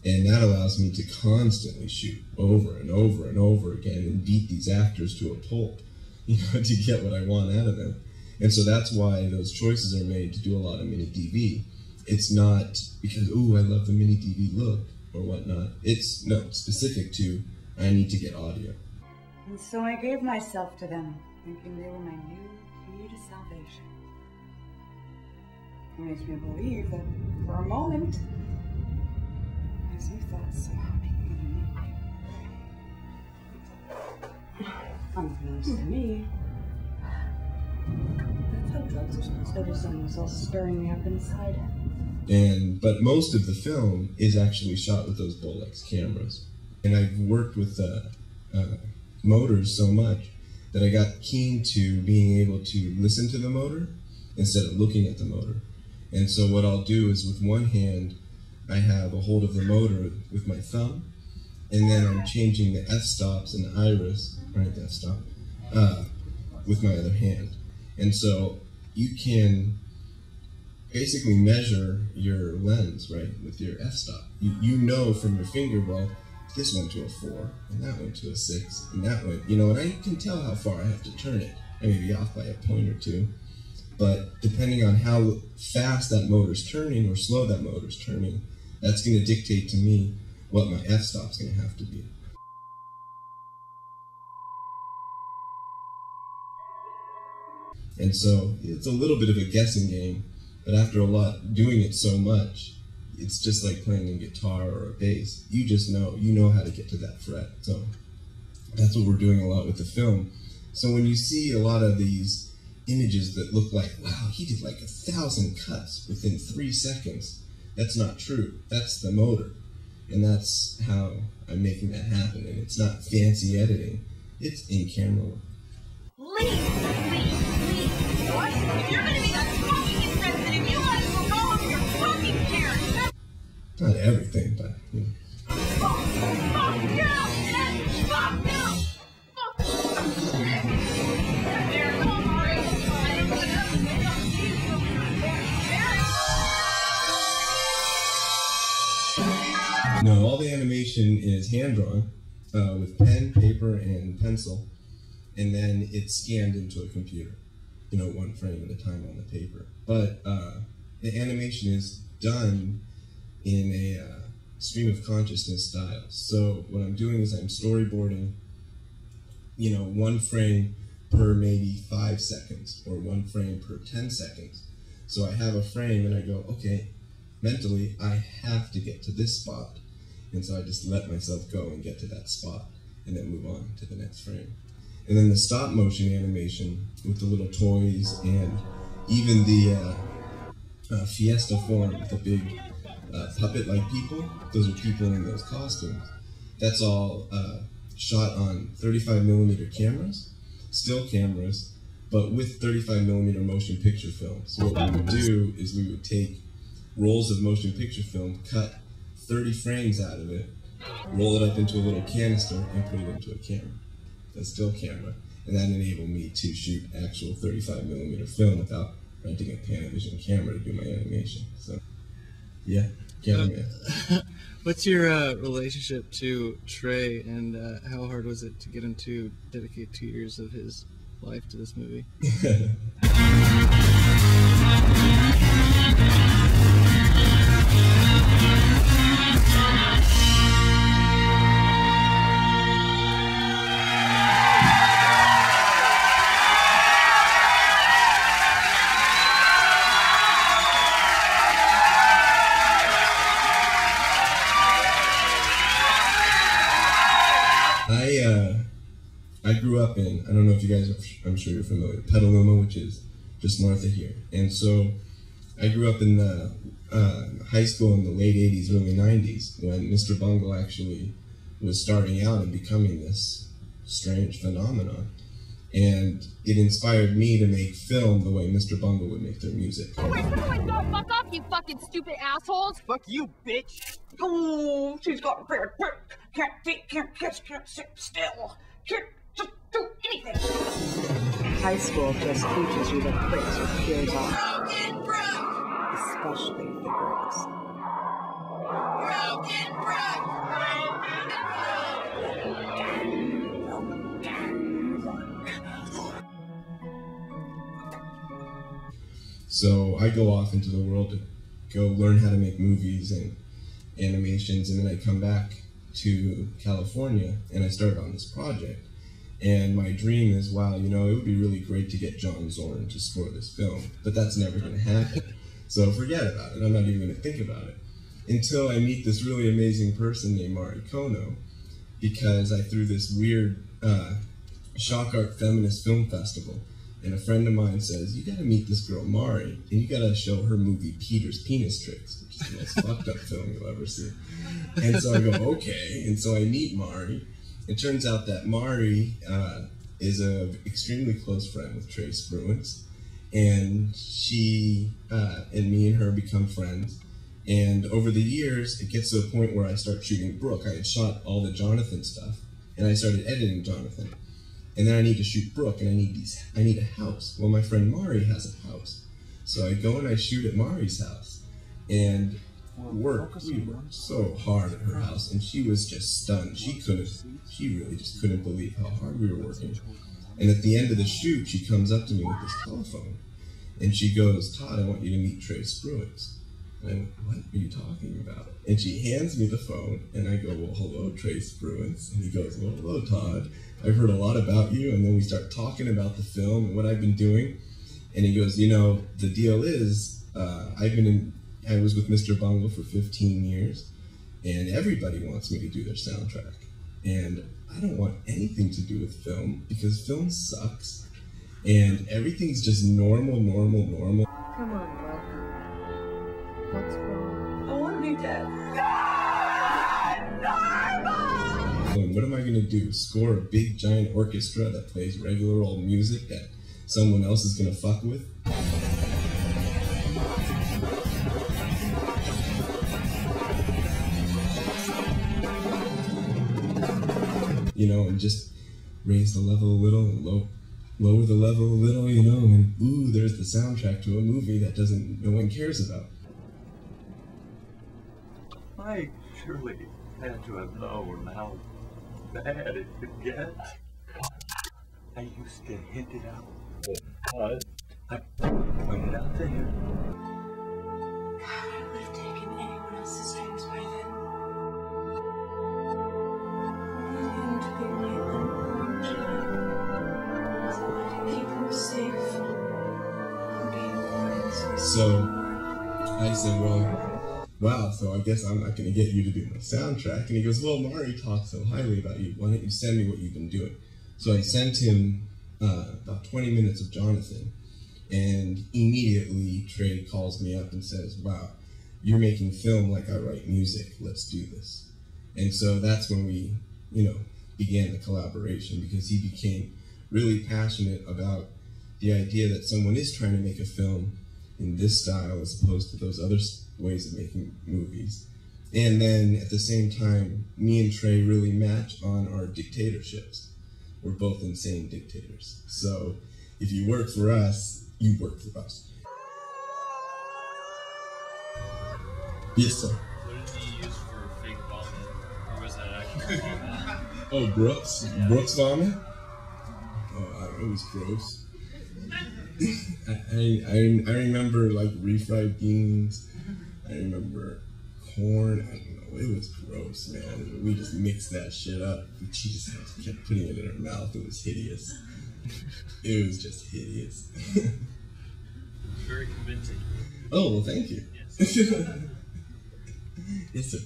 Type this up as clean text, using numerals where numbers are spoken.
And that allows me to constantly shoot over and over and over again and beat these actors to a pulp, you know, to get what I want out of them. And so that's why those choices are made to do a lot of mini DV. It's not because, ooh, I love the mini DV look or whatnot. It's, no, specific to, I need to get audio. And so I gave myself to them, thinking they were my new key to salvation. It makes me believe that for a moment, as you thought so unbeknownst to me, that's how drugs are supposed to be. The sun was all stirring me up inside. But most of the film is actually shot with those Bolex cameras. And I've worked with motors so much that I got keen to being able to listen to the motor instead of looking at the motor. And so what I'll do is with one hand, I have a hold of the motor with my thumb, and then I'm changing the f-stops and the iris, right, the f-stop, with my other hand. And so you can basically measure your lens, right, with your f-stop. You know from your finger, well, this went to a 4, and that went to a 6, and that went, you know, and I can tell how far I have to turn it. I may be off by a point or two, but depending on how fast that motor's turning or slow that motor's turning, that's going to dictate to me what my f-stop's going to have to be. And so it's a little bit of a guessing game, but after doing it so much, it's just like playing a guitar or a bass. You just know, you know how to get to that fret. So that's what we're doing a lot with the film. So when you see a lot of these images that look like, wow, he did like 1,000 cuts within 3 seconds, that's not true. That's the motor. And that's how I'm making that happen. And it's not fancy editing. It's in-camera work. Leave! What? If you're gonna be that fucking insensitive, you might as well go over your fucking character! Not everything, but, you know. Fuck you! Fuck you! There's no break. I am gonna have to make up these from No, all the animation is hand-drawn with pen, paper, and pencil, and then it's scanned into a computer, you know, one frame at a time on the paper. But the animation is done in a stream of consciousness style. So what I'm doing is I'm storyboarding, you know, one frame per maybe 5 seconds or one frame per 10 seconds. So I have a frame and I go, okay, mentally I have to get to this spot. And so I just let myself go and get to that spot and then move on to the next frame. And then the stop motion animation with the little toys and even the Fiesta form with the big puppet-like people, those are people in those costumes. That's all shot on 35mm cameras, still cameras, but with 35mm motion picture film. So what we would do is we would take rolls of motion picture film, cut 30 frames out of it, roll it up into a little canister, and put it into a camera, a still camera. And that enabled me to shoot actual 35mm film without renting a Panavision camera to do my animation. So, yeah, cameraman. What's your relationship to Trey, and how hard was it to get him to dedicate 2 years of his life to this movie? I grew up in, I don't know if you guys, I'm sure you're familiar, Petaluma, which is just north of here. And so I grew up in the high school in the late 80s, early 90s, when Mr.Bungle actually was starting out and becoming this strange phenomenon. And it inspired me to make film the way Mr.Bungle would make their music. Oh, wait, no, fuck off, you fucking stupid assholes! Fuck you, bitch! Oh, she's got a pair of can't think, can't kiss, can't sit still, can't just do anything. High school just teaches you that tricks with peers off. Especially the girls. Broken, So I go off into the world to go learn how to make movies and animations, and then I come back to California and I start on this project. And my dream is, wow, you know, it would be really great to get John Zorn to score this film, but that's never going to happen. So forget about it. I'm not even going to think about it until I meet this really amazing person named Mari Kono, because I threw this weird shock art feminist film festival, and a friend of mine says, you got to meet this girl Mari, and you got to show her movie Peter's Penis Tricks, which is the most fucked up film you'll ever see. And so I go, okay. And so I meet Mari. It turns out that Mari is an extremely close friend with Trey Spruance, and she and me and her become friends. And over the years, it gets to a point where I start shooting Brooke. I had shot all the Jonathan stuff, and I started editing Jonathan. And then I need to shoot Brooke, and I need a house. Well, my friend Mari has a house, so I go and I shoot at Mari's house, and we worked so hard at her house, and she was just stunned. She really just couldn't believe how hard we were working. And at the end of the shoot, she comes up to me with this telephone, and she goes, Todd, I want you to meet Trey Spruance. And I went, what are you talking about? And she hands me the phone, and I go, well, hello, Trey Spruance. And he goes, well, hello, Todd. I've heard a lot about you. And then we start talking about the film and what I've been doing. And he goes, you know, the deal is, I was with Mr.Bungle for 15 years, and everybody wants me to do their soundtrack. And I don't want anything to do with film, because film sucks, and everything's just normal. Come on, bro. What's wrong? I want to be dead. And what am I going to do? Score a big giant orchestra that plays regular old music that someone else is going to fuck with? You know, and just raise the level a little and lower the level a little, you know, and ooh, there's the soundtrack to a movie that no one cares about. I surely had to have known how bad it could get. I used to hint it out. I pointed out to him. God, I would have taken anyone else's dreams by then. To be my unborn child, so I could keep him safe from being born into this. So I said, well, wow, so I guess I'm not going to get you to do my soundtrack. And he goes, well, Mari talks so highly about you. Why don't you send me what you've been doing? So I sent him about 20 minutes of Jonathan, and immediately Trey calls me up and says, wow, you're making film like I write music. Let's do this. And so that's when we, you know, began the collaboration, because he became really passionate about the idea that someone is trying to make a film in this style as opposed to those other ways of making movies. And then at the same time, me and Trey really match on our dictatorships. We're both insane dictators. So if you work for us, you work for us. Yes, sir. What did he use for fake vomit? Or was that actually? Oh, Brooks? Yeah. Brooks vomit? Oh, it was gross. I remember like refried beans. I remember corn. I don't know. It was gross, man. We just mixed that shit up. She just kept putting it in her mouth. It was hideous. It was just hideous. Very convincing. Oh, well, thank you. Yes. Yes, sir.